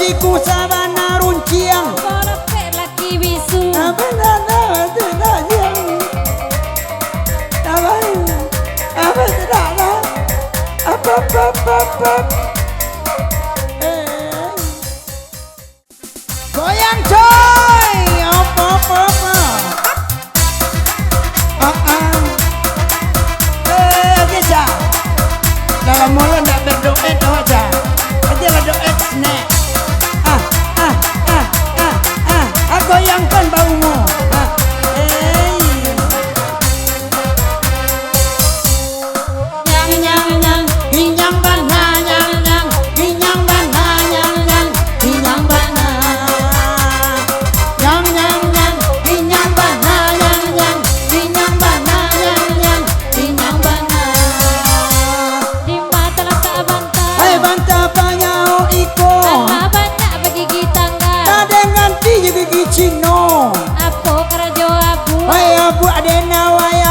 siku sabana runciang. Polopek laki bisu. Apa nana tidak yang. Apa tidak lah. Apa. Goyang coy. Apa. Kisah. Dalam mulut nak berdoa aja. Aja berdoa snack. Goyangkan baumu. Nyang, hinyang bana, nyang, hinyang bana, nyang, hinyang bana. Nyang, hinyang bana, nyang, hinyang bana, nyang, hinyang bana. Di mata letak bantah. Hai bantah panyau iko. Tanah banyak bagi tangga. Tak dengan tiga gigi cino. Apa kerajo abu. Hai abu adena wai.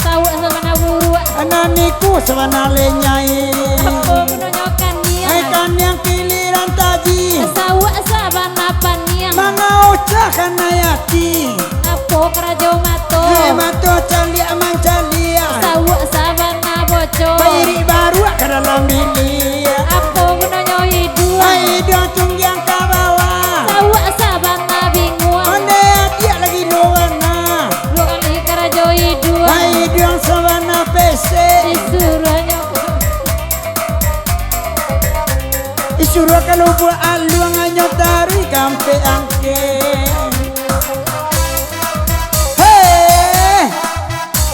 Sawak sabana buru. Ananiku sabana lenyai. Apa menonyokan dia. Hai kan yang kiliran taji. Sawak sabana paniang. Mangau cakan ayati. Apa kerajo mato. Mato calia mancalia. Sawak sabana bocor. Bairi baru ke dalam bilik. Apa menonyo hidup. Hai dotung yang kabawa. Sawak sabana bingung. Ande dia lagi doana. Lu kali kerajo hidup. Hai dia sabana pese. Disuruh nyokong. Isuruh kalau buat aluang nyotari kampe angke. Hei,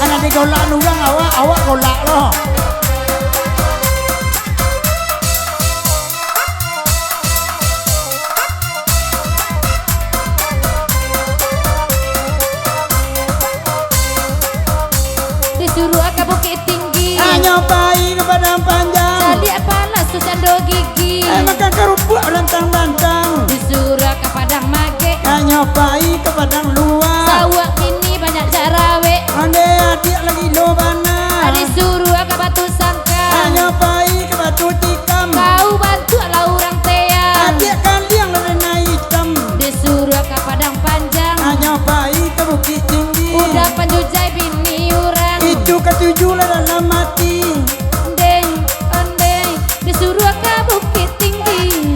anak di golak nurang awak golak loh. Disuruh ke bukit tinggi. Hanya bayi ke badan panjang. Tadi panas tu sando gigi. Makan kerupuk rantang-rantang. Disuruh ke padang mage. Hanya bayi ke padang luar. Sawak ini banyak jarawe. Ande adik lagi lobana. Disuruh ke batu sangka. Hanya bayi ke batu tikam. Kau bantu lah orang teang. Adik kalian lena hitam. Disuruh ke padang panjang. Hanya bayi ke bukit tinggi. Udah panjujai bini orang. Itu ketujuh lah dalam mati. Ondeng, disuruh ke bukit tinggi.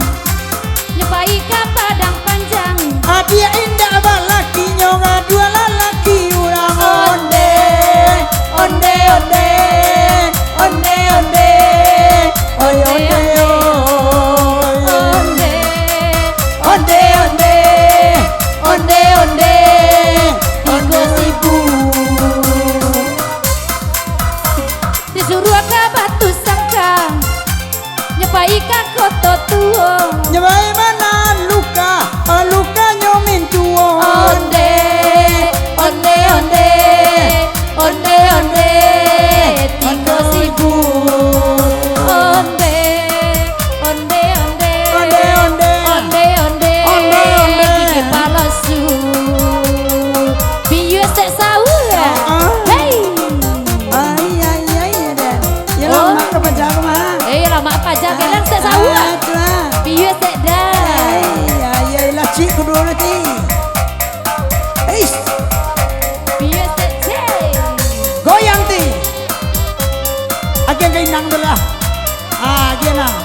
Nyepai ke padang panjang. Adik indah balaki nyonga dua lalaki urang onde. Onde. Oy onde onde. Tiga sibu. Disuruh ke batu sangka. Nyepai ke koto tua. Nyebai mana luka nyomin tuo. Onde. Tiga sibu. Onde. Gigi palasu. Biu sek sahur. Hey. Ay ada. Ya lama ke pajak mah. Lama apa jaga lang sek sahur. Biu sek dah. Ay lah cik kedua nanti. Biu sek cek. Goyang ti. Agen kay nang dala. Agen nang.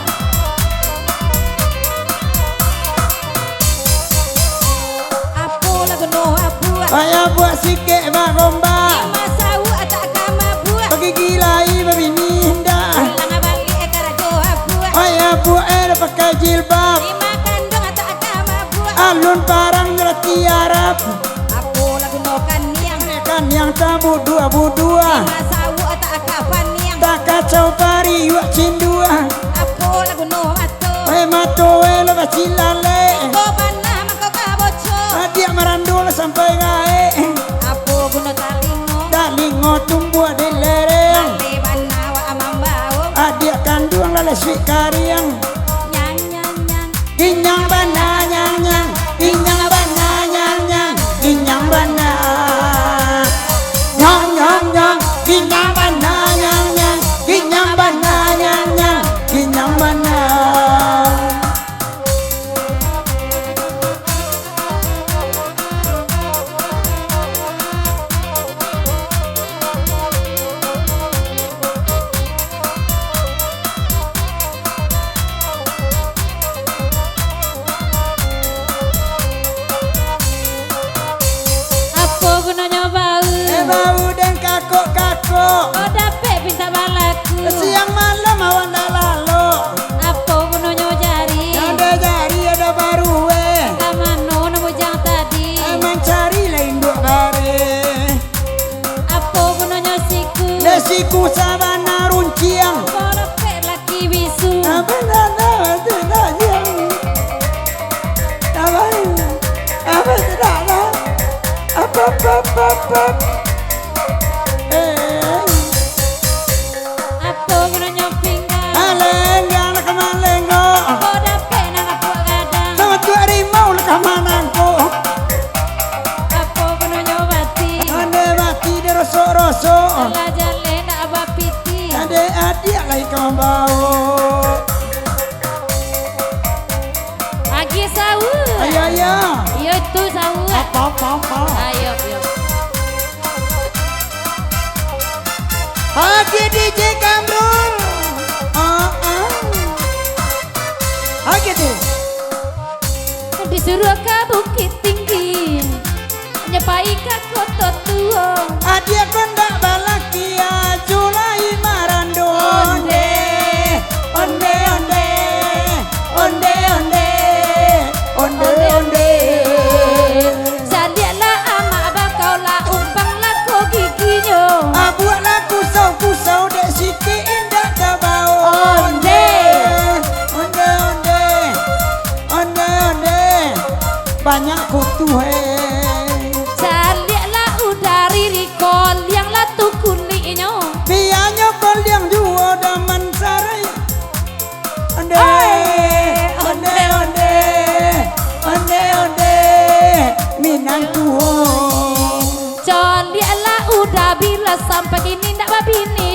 Apa lagu no apa. Ayah buat sikit mak gombak. Masa awak tak kama buat. Bagi gilai babini indah. Lang balik karajo buat. Ayah buat pakai jilbab. Lima kandung tak kama buat. Alun parang ngerti Arab. Apa lagu no kaniang. Kan yang tabu dua. Masa awak tak kapan yang. Tak kacau pari wak cindua. Apa lagu no mato. Mato lepas cilale. Kau panah maka kau bocor. Dia merandul sampai gae. Apa guna talingo. Talingo tumbuh di lereng. Leban nawa amambao. Adik kandung lala sweet kariang. Nyang. Ginyang bana nyang. Ginyang bana nyang. Ginyang bana. Nyang. Ginyang bana nyang. Ginyang bana nyang. Ginyang bana. kakok-kakok. Oh dapet pinta balaku. Siang malam awan dah lalu. Apa gunanya jari? Ada jari ada baru Kamano nemu jang tadi. emang cari lain dua bare. Apa gunanya siku? Desiku sabana runciang. Kau dapet laki bisu. Apa tidak yang apa tidak apa. Apa gunanya pinggang? Alenggang nak malengo. Kau dapet nang aku kadang. Sama tu harimau nak manangko. Apa gunanya bati? Ande mati de rosok-rosok. Salah jalan nak abah piti. Ade adik lagi kau bau. Agi sawu. Ayo ayo. Iya itu sawu. Apa. Ayo yuk. Hagi DJ Kamrul. Hagi tu. Disuruh ke bukit tinggi. Nyepai ke kota tua. Adia kondak balakia Julai marando. Onde. Sadialah amak bakau lah umpang lah ko giginya. Abuatlah kusau dek sikit indah kabau. Onde. Banyak kutu Sadialah udari rikol yang lah tu kulinya. Biarnya kol yang dua daman sarai. Onde. Minang tuho. Sadialah udah bila sampai ini ndak babini.